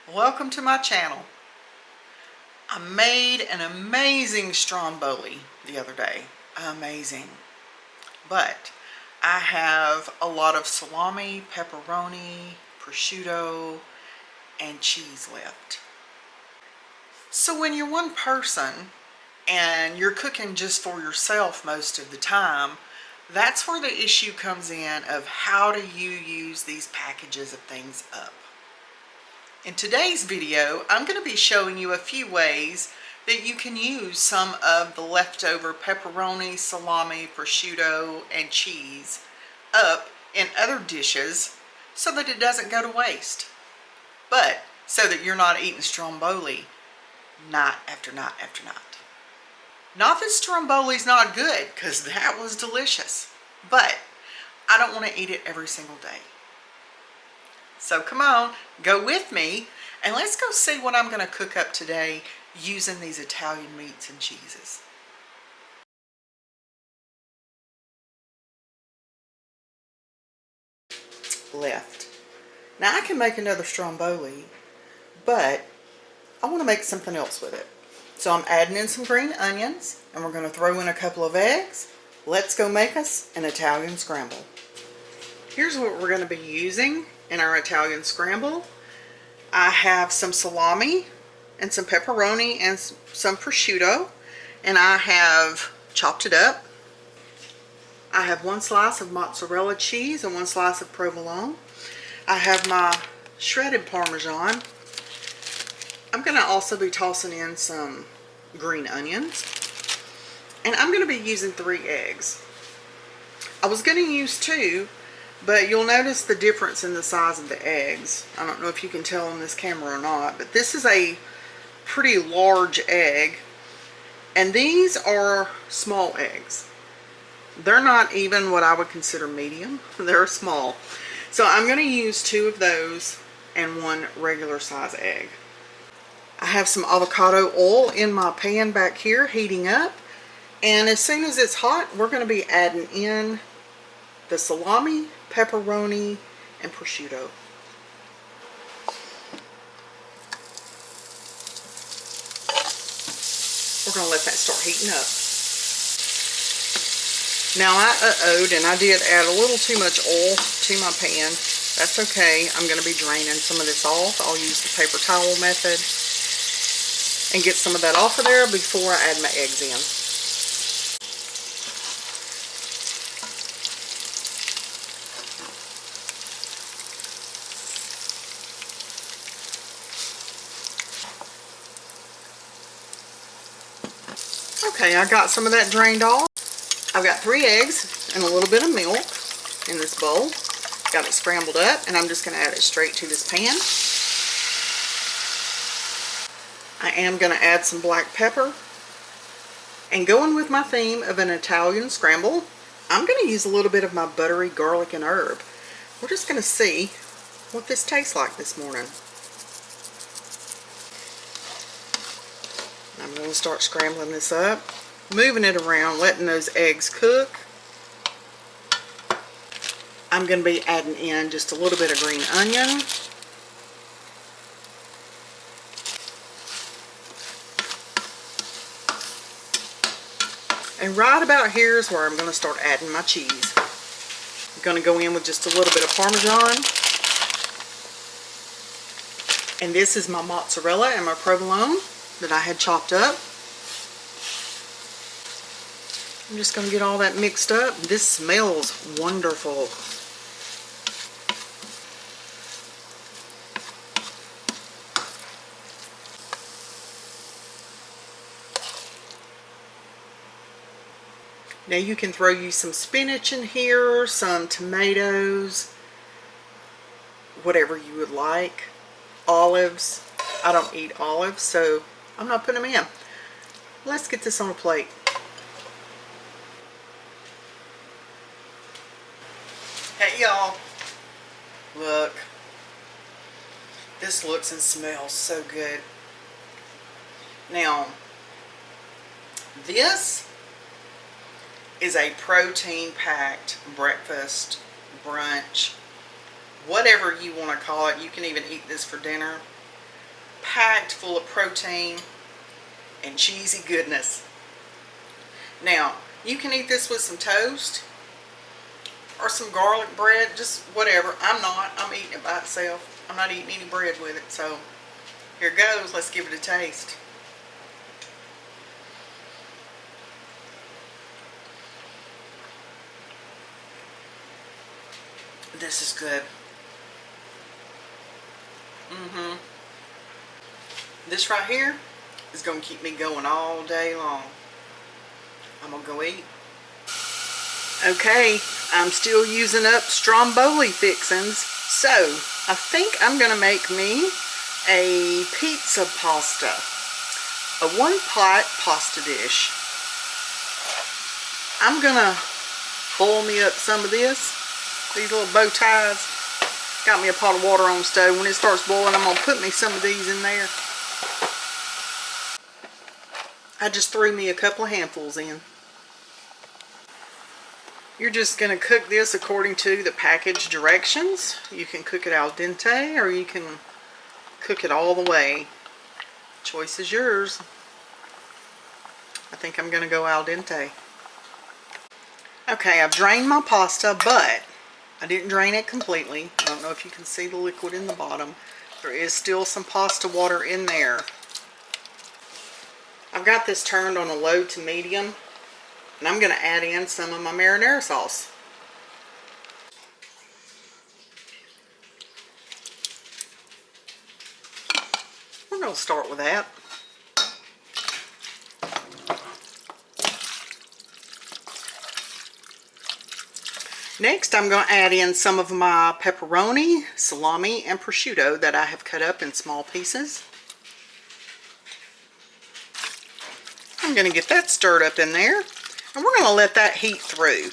Welcome to my channel. I made an amazing Stromboli the other day. Amazing. But I have a lot of salami, pepperoni, prosciutto, and cheese left. So when you're one person and you're cooking just for yourself most of the time, that's where the issue comes in of how do you use these packages of things up. In today's video, I'm going to be showing you a few ways that you can use some of the leftover pepperoni, salami, prosciutto, and cheese up in other dishes so that it doesn't go to waste. But so that you're not eating Stromboli night after night after night. Not that Stromboli's not good, because that was delicious. But I don't want to eat it every single day. So come on, go with me, and let's go see what I'm going to cook up today using these Italian meats and cheeses. Left. Now I can make another Stromboli, but I want to make something else with it. So I'm adding in some green onions, and we're going to throw in a couple of eggs. Let's go make us an Italian scramble. Here's what we're going to be using in our Italian scramble. I have some salami and some pepperoni and some prosciutto, and I have chopped it up. I have one slice of mozzarella cheese and one slice of provolone. I have my shredded Parmesan. I'm going to also be tossing in some green onions, and I'm going to be using 3 eggs. I was going to use 2, but you'll notice the difference in the size of the eggs. I don't know if you can tell on this camera or not, but this is a pretty large egg, and these are small eggs. They're not even what I would consider medium. They're small. So I'm going to use 2 of those and 1 regular size egg. I have some avocado oil in my pan back here heating up, and as soon as it's hot, we're going to be adding in the salami, pepperoni, and prosciutto. We're going to let that start heating up. Now I uh-oh'd and I did add a little too much oil to my pan. That's okay. I'm going to be draining some of this off. I'll use the paper towel method and get some of that off of there before I add my eggs in. Okay, I got some of that drained off. I've got 3 eggs and a little bit of milk in this bowl. Got it scrambled up, and I'm just going to add it straight to this pan. I am going to add some black pepper. And going with my theme of an Italian scramble, I'm going to use a little bit of my buttery garlic and herb. We're just going to see what this tastes like this morning. I'm going to start scrambling this up, moving it around, letting those eggs cook. I'm going to be adding in just a little bit of green onion. And right about here is where I'm going to start adding my cheese. I'm going to go in with just a little bit of Parmesan. And this is my mozzarella and my provolone that I had chopped up. I'm just going to get all that mixed up. This smells wonderful. Now you can throw you some spinach in here, some tomatoes, whatever you would like. Olives. I don't eat olives, so I'm not putting them in. Let's get this on a plate. Hey y'all, look. This looks and smells so good. Now, this is a protein-packed breakfast, brunch, whatever you want to call it. You can even eat this for dinner. packed full of protein and cheesy goodness. Now, you can eat this with some toast or some garlic bread, just whatever. I'm eating it by itself. I'm not eating any bread with it, so here it goes. Let's give it a taste. This is good. This right here is going to keep me going all day long. I'm going to go eat. Okay, I'm still using up Stromboli fixings, so I think I'm going to make me a pizza pasta, a one-pot pasta dish. I'm going to boil me up some of this. These little bow ties. Got me a pot of water on the stove. When it starts boiling, I'm going to put me some of these in there. I just threw me a couple of handfuls in. You're just going to cook this according to the package directions. You can cook it al dente or you can cook it all the way. Choice is yours. I think I'm going to go al dente. Okay, I've drained my pasta, but I didn't drain it completely. I don't know if you can see the liquid in the bottom. There is still some pasta water in there. I've got this turned on a low to medium, and I'm going to add in some of my marinara sauce. We're going to start with that. Next, I'm going to add in some of my pepperoni, salami, and prosciutto that I have cut up in small pieces. I'm going to get that stirred up in there, and we're going to let that heat through.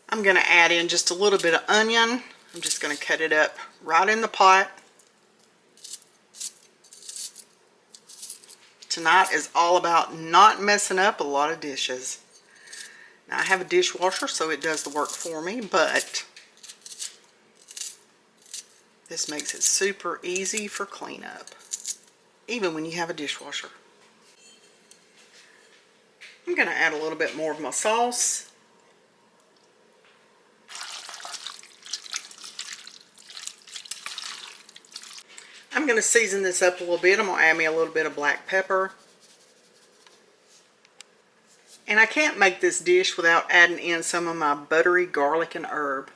I'm going to add in just a little bit of onion. I'm just going to cut it up right in the pot. Tonight is all about not messing up a lot of dishes. Now, I have a dishwasher, so it does the work for me, but this makes it super easy for cleanup, even when you have a dishwasher. I'm going to add a little bit more of my sauce. I'm going to season this up a little bit. I'm going to add me a little bit of black pepper. And I can't make this dish without adding in some of my buttery garlic and herb.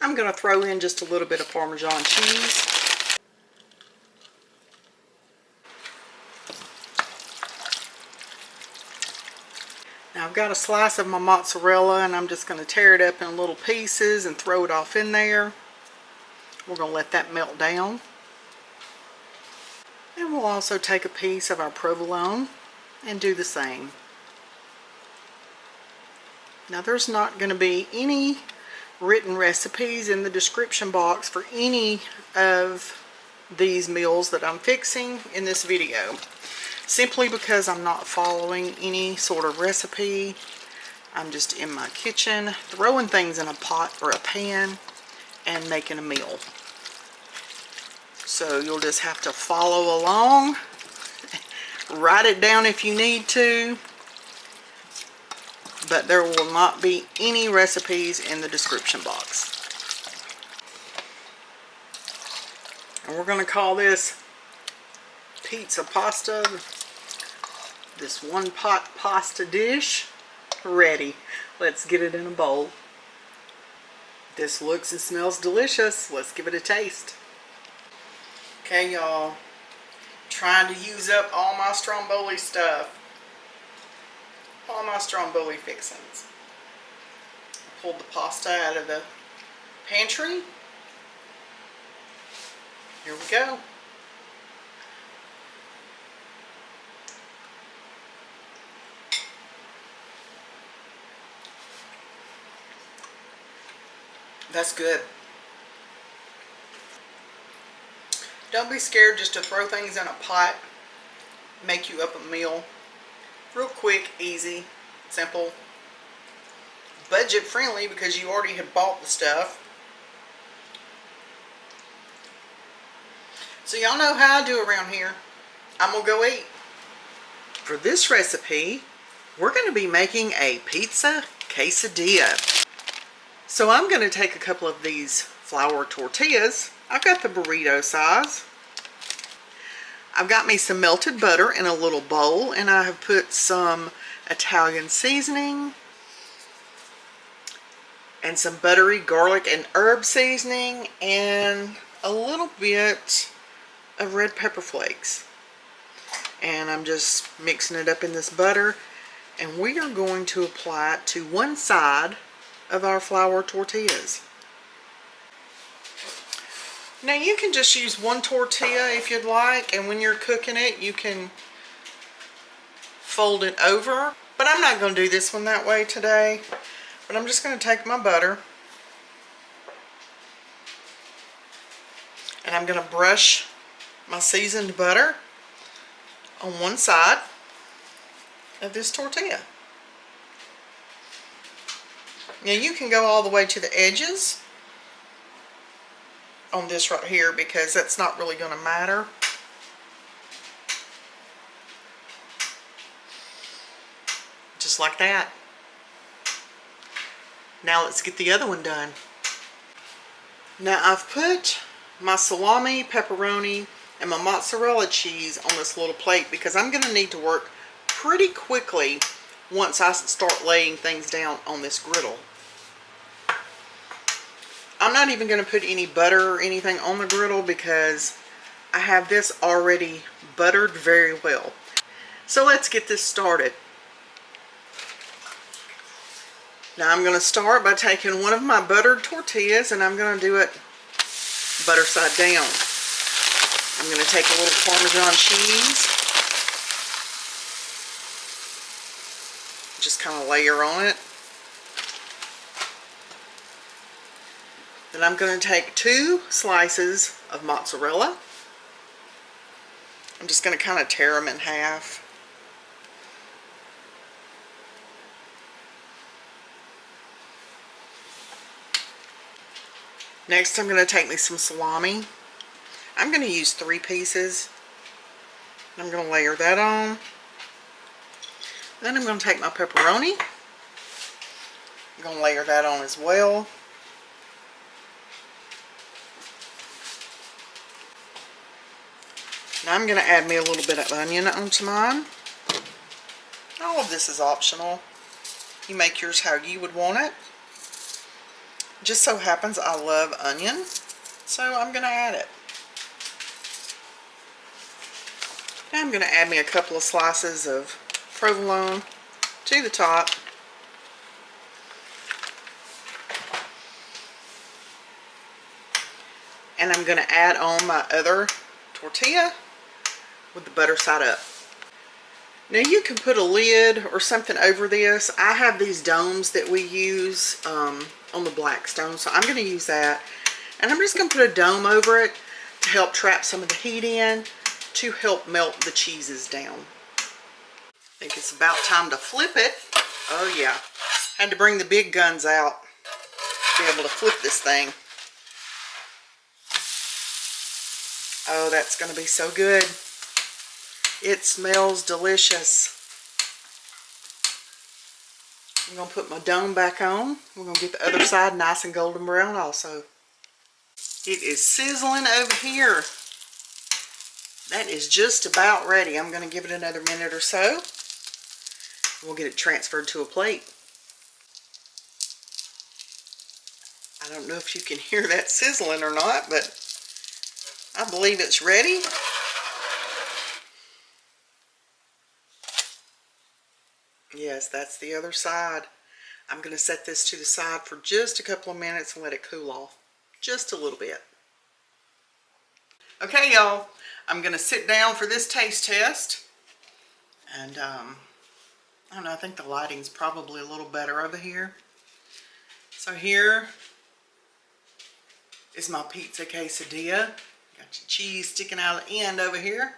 I'm going to throw in just a little bit of Parmesan cheese. Now I've got a slice of my mozzarella, and I'm just going to tear it up in little pieces and throw it off in there. We're going to let that melt down. And we'll also take a piece of our provolone and do the same. Now there's not going to be any written recipes in the description box for any of these meals that I'm fixing in this video, simply because I'm not following any sort of recipe. I'm just in my kitchen throwing things in a pot or a pan and making a meal. So you'll just have to follow along, write it down if you need to, but there will not be any recipes in the description box. And we're going to call this pizza pasta, this one pot pasta dish, ready. Let's get it in a bowl. This looks and smells delicious. Let's give it a taste. Okay, y'all, trying to use up all my Stromboli stuff. All my Stromboli fixings. I pulled the pasta out of the pantry. Here we go. That's good. Don't be scared just to throw things in a pot make you up a meal. Real quick, easy, simple, budget friendly because you already have bought the stuff. So y'all know how I do around here. I'm gonna go eat. For this recipe, we're gonna be making a pizza quesadilla. So I'm gonna take a couple of these flour tortillas. I've got the burrito size. I've got me some melted butter in a little bowl, and I have put some Italian seasoning and some buttery garlic and herb seasoning and a little bit of red pepper flakes. And I'm just mixing it up in this butter, and we are going to apply it to one side of our flour tortillas. Now you can just use one tortilla if you'd like, and when you're cooking it you can fold it over, but I'm not going to do this one that way today. But I'm just going to take my butter and I'm going to brush my seasoned butter on one side of this tortilla. Now you can go all the way to the edges on this right here because that's not really going to matter. Just like that. Now let's get the other one done. Now I've put my salami, pepperoni, and my mozzarella cheese on this little plate because I'm going to need to work pretty quickly once I start laying things down on this griddle. I'm not even going to put any butter or anything on the griddle because I have this already buttered very well. So let's get this started. Now I'm going to start by taking one of my buttered tortillas and I'm going to do it butter side down. I'm going to take a little Parmesan cheese, just kind of layer on it. Then I'm going to take 2 slices of mozzarella. I'm just going to kind of tear them in half. Next I'm going to take me some salami. I'm going to use 3 pieces. I'm going to layer that on. Then I'm going to take my pepperoni. I'm going to layer that on as well. Now I'm going to add me a little bit of onion onto mine. All of this is optional. You make yours how you would want it. Just so happens I love onion, so I'm going to add it. Now I'm going to add me a couple of slices of provolone to the top. And I'm going to add on my other tortilla with the butter side up. Now you can put a lid or something over this. I have these domes that we use on the Blackstone, so I'm going to use that. And I'm just going to put a dome over it to help trap some of the heat in, to help melt the cheeses down. I think it's about time to flip it. Oh yeah, had to bring the big guns out to be able to flip this thing. Oh, that's going to be so good. It smells delicious. I'm going to put my dome back on. We're going to get the other side nice and golden brown also. It is sizzling over here. That is just about ready. I'm going to give it another minute or so. We'll get it transferred to a plate. I don't know if you can hear that sizzling or not, but I believe it's ready. Yes, that's the other side. I'm going to set this to the side for just a couple of minutes and let it cool off. Just a little bit. Okay, y'all. I'm going to sit down for this taste test. And, I don't know, I think the lighting's probably a little better over here. So here is my pizza quesadilla. Got your cheese sticking out of the end over here.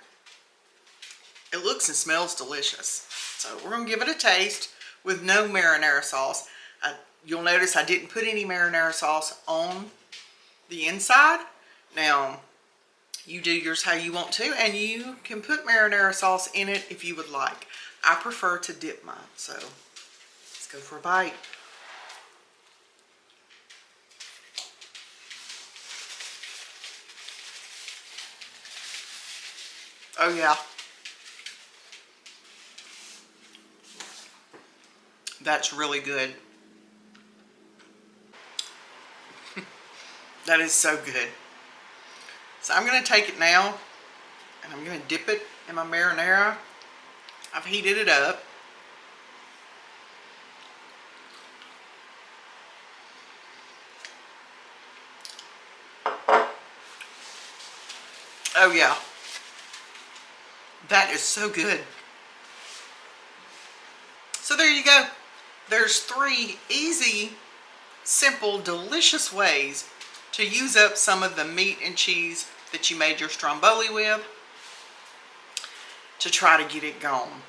It looks and smells delicious. So we're going to give it a taste with no marinara sauce. You'll notice I didn't put any marinara sauce on the inside. Now, you do yours how you want to, and you can put marinara sauce in it if you would like. I prefer to dip mine, so let's go for a bite. Oh yeah. That's really good. That is so good. So I'm going to take it now and I'm going to dip it in my marinara. I've heated it up. Oh yeah. That is so good. So there you go. There's 3 easy, simple, delicious ways to use up some of the meat and cheese that you made your stromboli with to try to get it gone.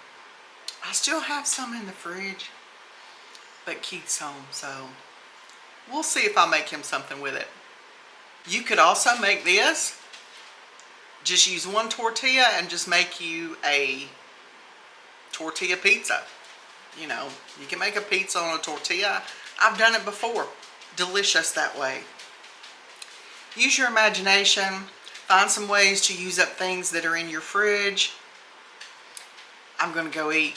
I still have some in the fridge, but Keith's home, so we'll see if I make him something with it. You could also make this. Just use 1 tortilla and just make you a tortilla pizza. You know, you can make a pizza on a tortilla. I've done it before. Delicious that way. Use your imagination. Find some ways to use up things that are in your fridge. I'm going to go eat.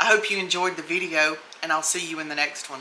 I hope you enjoyed the video, and I'll see you in the next one.